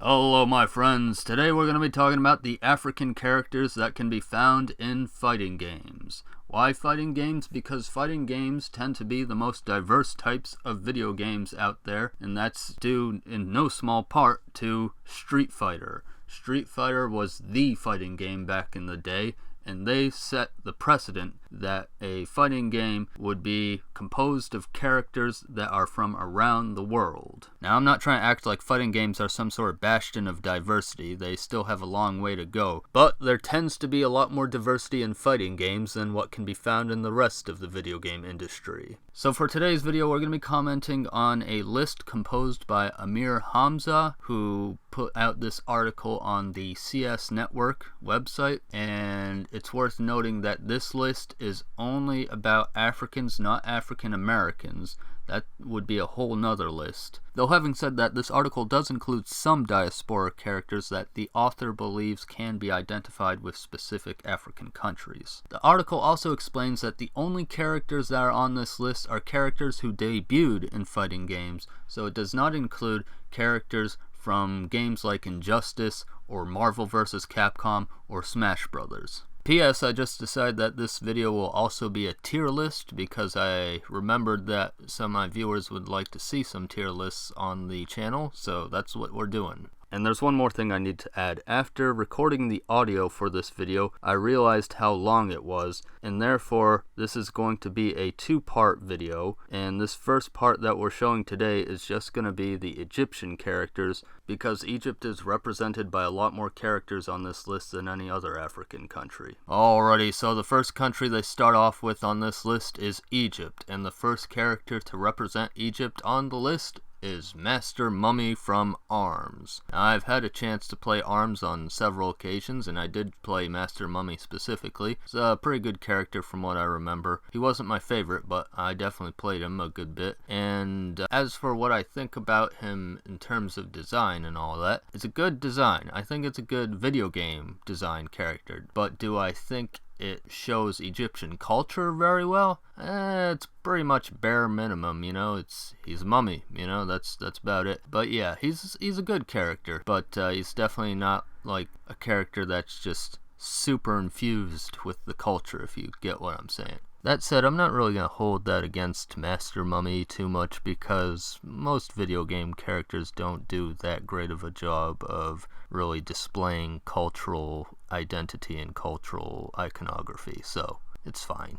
Hello my friends, today we're going to be talking about the African characters that can be found in fighting games. Why fighting games? Because fighting games tend to be the most diverse types of video games out there, and that's due in no small part to Street Fighter. Street Fighter was the fighting game back in the day, and they set the precedent that a fighting game would be composed of characters that are from around the world. Now, I'm not trying to act like fighting games are some sort of bastion of diversity. They still have a long way to go. But there tends to be a lot more diversity in fighting games than what can be found in the rest of the video game industry. So for today's video, we're going to be commenting on a list composed by Amir Hamza, who put out this article on the CS Network website, and it's worth noting that this list is only about Africans, not African Americans. That would be a whole nother list. Though having said that, this article does include some diaspora characters that the author believes can be identified with specific African countries. The article also explains that the only characters that are on this list are characters who debuted in fighting games, so it does not include characters from games like Injustice or Marvel vs. Capcom or Smash Brothers. P.S. I just decided that this video will also be a tier list because I remembered that some of my viewers would like to see some tier lists on the channel, so that's what we're doing. And there's one more thing I need to add. After recording the audio for this video, I realized how long it was, and therefore this is going to be a two-part video, and this first part that we're showing today is just going to be the Egyptian characters, because Egypt is represented by a lot more characters on this list than any other African country. Alrighty, so the first country they start off with on this list is Egypt, and the first character to represent Egypt on the list is Master Mummy from ARMS. Now, I've had a chance to play ARMS on several occasions, and I did play Master Mummy specifically. He's a pretty good character from what I remember. He wasn't my favorite, but I definitely played him a good bit. And as for what I think about him in terms of design and all that, it's a good design. I think it's a good video game design character. But do I think it shows Egyptian culture very well? It's pretty much bare minimum, you know. He's a mummy, you know. That's about it. But yeah, he's a good character, but he's definitely not like a character that's just super infused with the culture, if you get what I'm saying. That said, I'm not really going to hold that against Master Mummy too much because most video game characters don't do that great of a job of really displaying cultural identity and cultural iconography, so it's fine.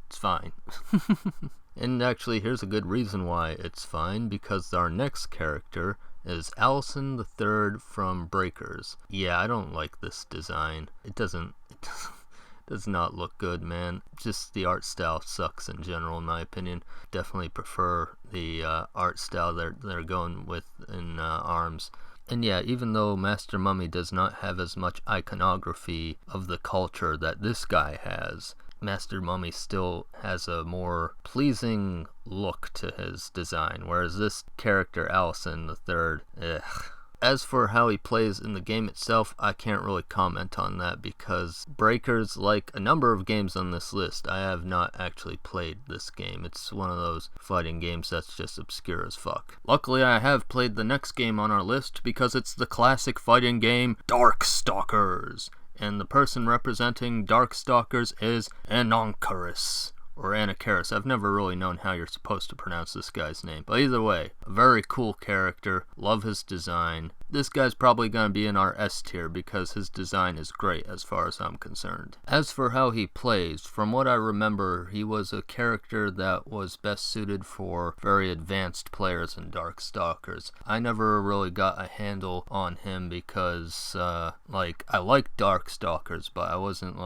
It's fine. And actually, here's a good reason why it's fine, because our next character is Allison III from Breakers. Yeah, I don't like this design. It does not look good, man. Just the art style sucks in general, in my opinion. Definitely prefer the art style they're going with in ARMS. And yeah, even though Master Mummy does not have as much iconography of the culture that this guy has, Master Mummy still has a more pleasing look to his design, whereas this character, Allison III, As for how he plays in the game itself, I can't really comment on that because Breakers, like a number of games on this list, I have not actually played this game. It's one of those fighting games that's just obscure as fuck. Luckily, I have played the next game on our list because it's the classic fighting game, Darkstalkers. And the person representing Darkstalkers is Anonkaris. Or Anacharis. I've never really known how you're supposed to pronounce this guy's name. But either way, a very cool character. Love his design. This guy's probably going to be in our S tier because his design is great as far as I'm concerned. As for how he plays, from what I remember, he was a character that was best suited for very advanced players in Darkstalkers. I never really got a handle on him because, I like Darkstalkers, but I wasn't,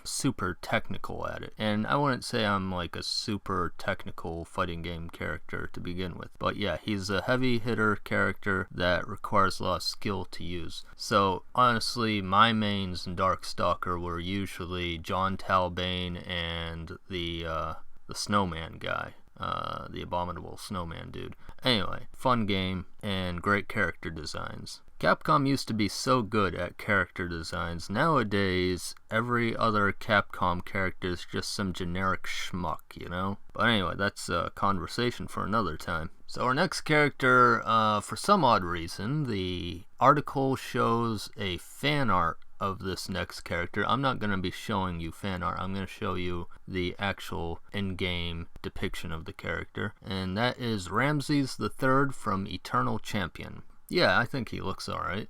super technical at it. And I wouldn't say I'm, a super technical fighting game character to begin with. But yeah, he's a heavy hitter character that requires a lot of skill to use. So honestly, my mains in Darkstalker were usually John Talbane and the snowman guy. The abominable snowman dude. Anyway, fun game and great character designs. Capcom used to be so good at character designs. Nowadays, every other Capcom character is just some generic schmuck, you know? But anyway, that's a conversation for another time. So our next character, for some odd reason, the article shows a fan art of this next character. I'm not going to be showing you fan art. I'm going to show you the actual in-game depiction of the character. And that is Ramesses III from Eternal Champion. Yeah, I think he looks alright.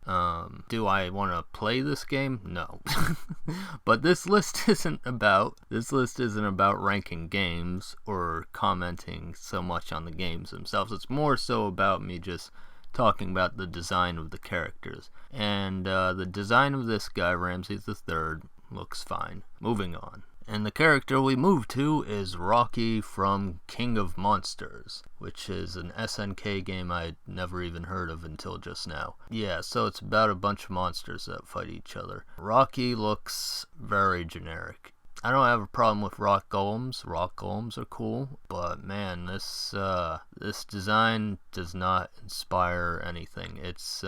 Do I want to play this game? No. But this list isn't about ranking games or commenting so much on the games themselves. It's more so about me just talking about the design of the characters. And the design of this guy, Ramesses III, looks fine. Moving on. And the character we move to is Rocky from King of Monsters, which is an SNK game I'd never even heard of until just now. Yeah, so it's about a bunch of monsters that fight each other. Rocky looks very generic. I don't have a problem with rock golems. Rock golems are cool, but man, this design does not inspire anything. It's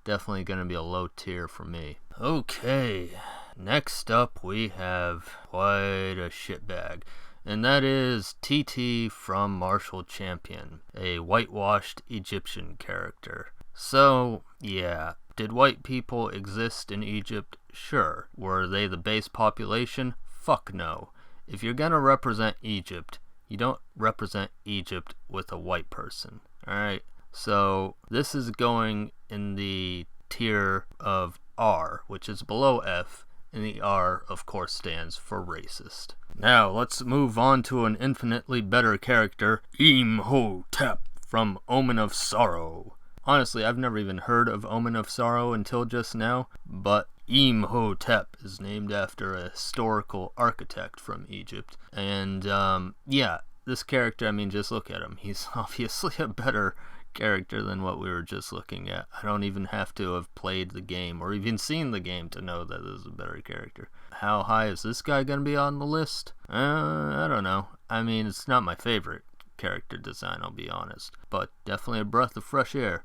definitely going to be a low tier for me. Okay. Next up, we have quite a shitbag, and that is TT from Martial Champion, a whitewashed Egyptian character. So, yeah, did white people exist in Egypt? Sure. Were they the base population? Fuck no. If you're gonna represent Egypt, you don't represent Egypt with a white person, alright? So, this is going in the tier of R, which is below F, and the R, of course, stands for racist. Now, let's move on to an infinitely better character, Imhotep from Omen of Sorrow. Honestly, I've never even heard of Omen of Sorrow until just now, but Imhotep is named after a historical architect from Egypt. And, yeah, this character, I mean, just look at him. He's obviously a better character than what we were just looking at. I don't even have to have played the game or even seen the game to know that this is a better character. How high is this guy gonna be on the list? I don't know. I mean, it's not my favorite character design, I'll be honest, but definitely a breath of fresh air.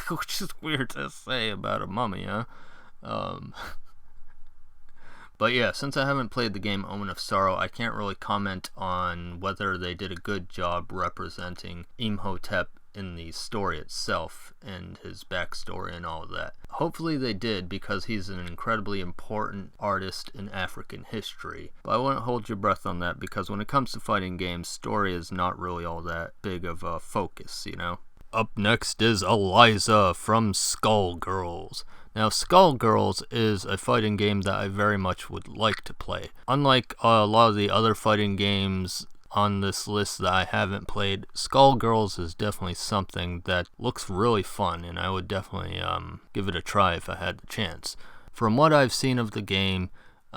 Which is weird to say about a mummy, huh? But yeah, since I haven't played the game Omen of Sorrow, I can't really comment on whether they did a good job representing Imhotep in the story itself and his backstory and all of that. Hopefully they did, because he's an incredibly important artist in African history. But I wouldn't hold your breath on that, because when it comes to fighting games, story is not really all that big of a focus, you know? Up next is Eliza from Skullgirls. Now, Skullgirls is a fighting game that I very much would like to play. Unlike a lot of the other fighting games on this list that I haven't played, Skullgirls is definitely something that looks really fun, and I would definitely give it a try if I had the chance. From what I've seen of the game,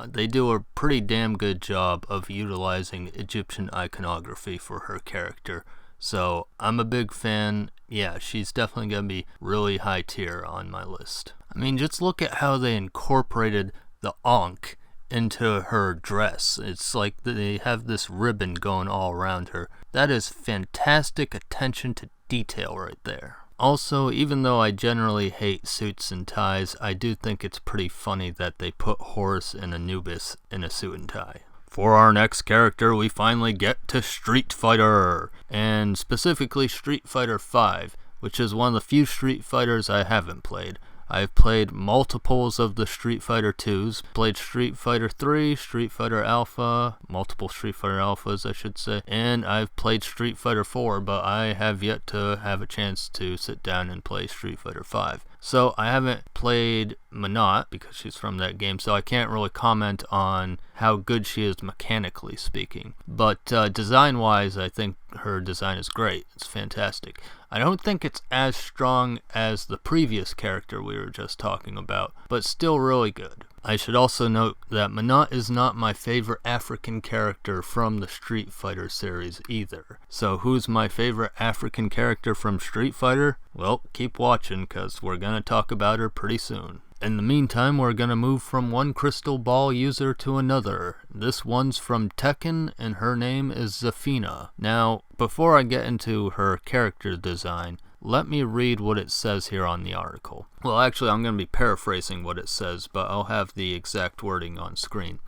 they do a pretty damn good job of utilizing Egyptian iconography for her character. So I'm a big fan. Yeah, she's definitely going to be really high tier on my list. I mean, just look at how they incorporated the Ankh into her dress. It's like they have this ribbon going all around her. That is fantastic attention to detail right there. Also, even though I generally hate suits and ties, I do think it's pretty funny that they put Horus and Anubis in a suit and tie. For our next character, we finally get to Street Fighter, and specifically Street Fighter V, which is one of the few Street Fighters I haven't played. I've played multiples of the Street Fighter 2s, played Street Fighter 3, Street Fighter Alpha, multiple Street Fighter Alphas I should say, and I've played Street Fighter 4, but I have yet to have a chance to sit down and play Street Fighter 5. So I haven't played Minot, because she's from that game, so I can't really comment on how good she is mechanically speaking. But design-wise, I think her design is great. It's fantastic. I don't think it's as strong as the previous character we were just talking about, but still really good. I should also note that Minot is not my favorite African character from the Street Fighter series either. So who's my favorite African character from Street Fighter? Well, keep watching, because we're going to talk about her pretty soon. In the meantime, we're going to move from one crystal ball user to another. This one's from Tekken, and her name is Zafina. Now, before I get into her character design, let me read what it says here on the article. Well, actually, I'm going to be paraphrasing what it says, but I'll have the exact wording on screen.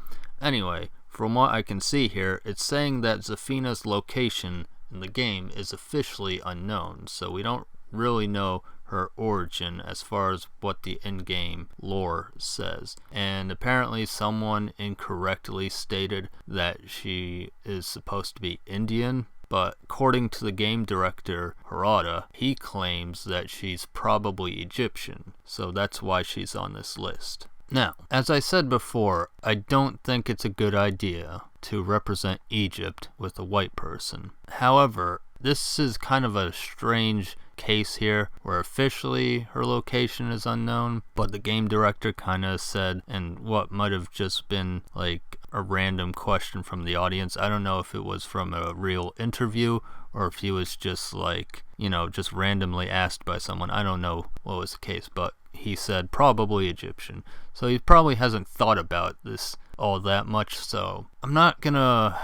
Anyway, from what I can see here, it's saying that Zafina's location in the game is officially unknown, so we don't really know her origin as far as what the in-game lore says. And apparently someone incorrectly stated that she is supposed to be Indian, but according to the game director Harada, he claims that she's probably Egyptian, so that's why she's on this list. Now, as I said before, I don't think it's a good idea to represent Egypt with a white person. However, this is kind of a strange case here where officially her location is unknown, but the game director kind of said, and what might have just been like a random question from the audience, I don't know if it was from a real interview or if he was just like, you know, just randomly asked by someone. I don't know what was the case, but he said probably Egyptian. So he probably hasn't thought about this all that much, so I'm not gonna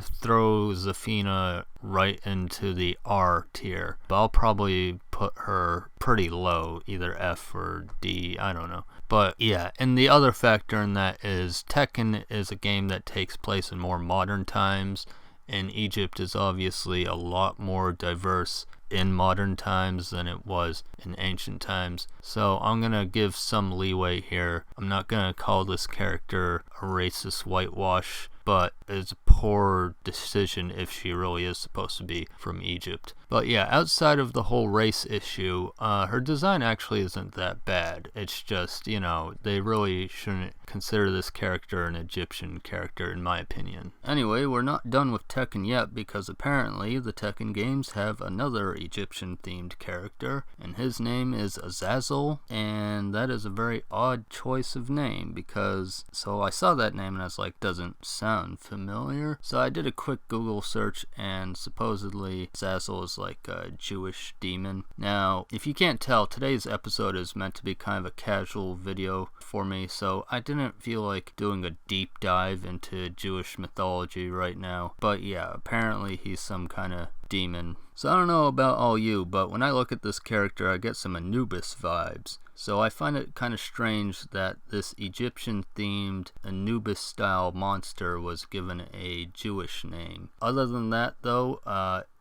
throw Zafina right into the R tier, but I'll probably put her pretty low, either F or D, I don't know. But yeah, and the other factor in that is Tekken is a game that takes place in more modern times, and Egypt is obviously a lot more diverse in modern times than it was in ancient times. So I'm gonna give some leeway here. I'm not gonna call this character a racist whitewash, but it's a poor decision if she really is supposed to be from Egypt. But yeah, outside of the whole race issue, her design actually isn't that bad. It's just, you know, they really shouldn't consider this character an Egyptian character, in my opinion. Anyway, we're not done with Tekken yet, because apparently the Tekken games have another Egyptian-themed character, and his name is Zazzle, and that is a very odd choice of name, because, so I saw that name and I was like, doesn't sound familiar. So I did a quick Google search, and supposedly Zazzle is like a Jewish demon. Now, if you can't tell, today's episode is meant to be kind of a casual video for me, so I didn't feel like doing a deep dive into Jewish mythology right now. But yeah, apparently he's some kind of demon. So I don't know about all you, but when I look at this character, I get some Anubis vibes. So I find it kind of strange that this Egyptian-themed Anubis-style monster was given a Jewish name. Other than that, though,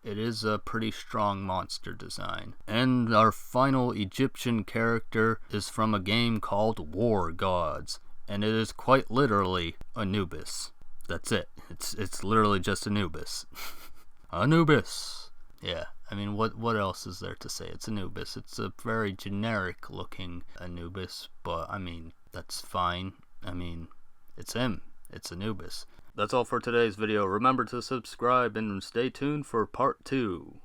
it is a pretty strong monster design. And our final Egyptian character is from a game called War Gods, and it is quite literally Anubis. That's it. It's literally just Anubis. Anubis. Yeah, I mean, what else is there to say? It's Anubis. It's a very generic looking Anubis, but I mean, that's fine. I mean, it's him. It's Anubis. That's all for today's video. Remember to subscribe and stay tuned for part 2.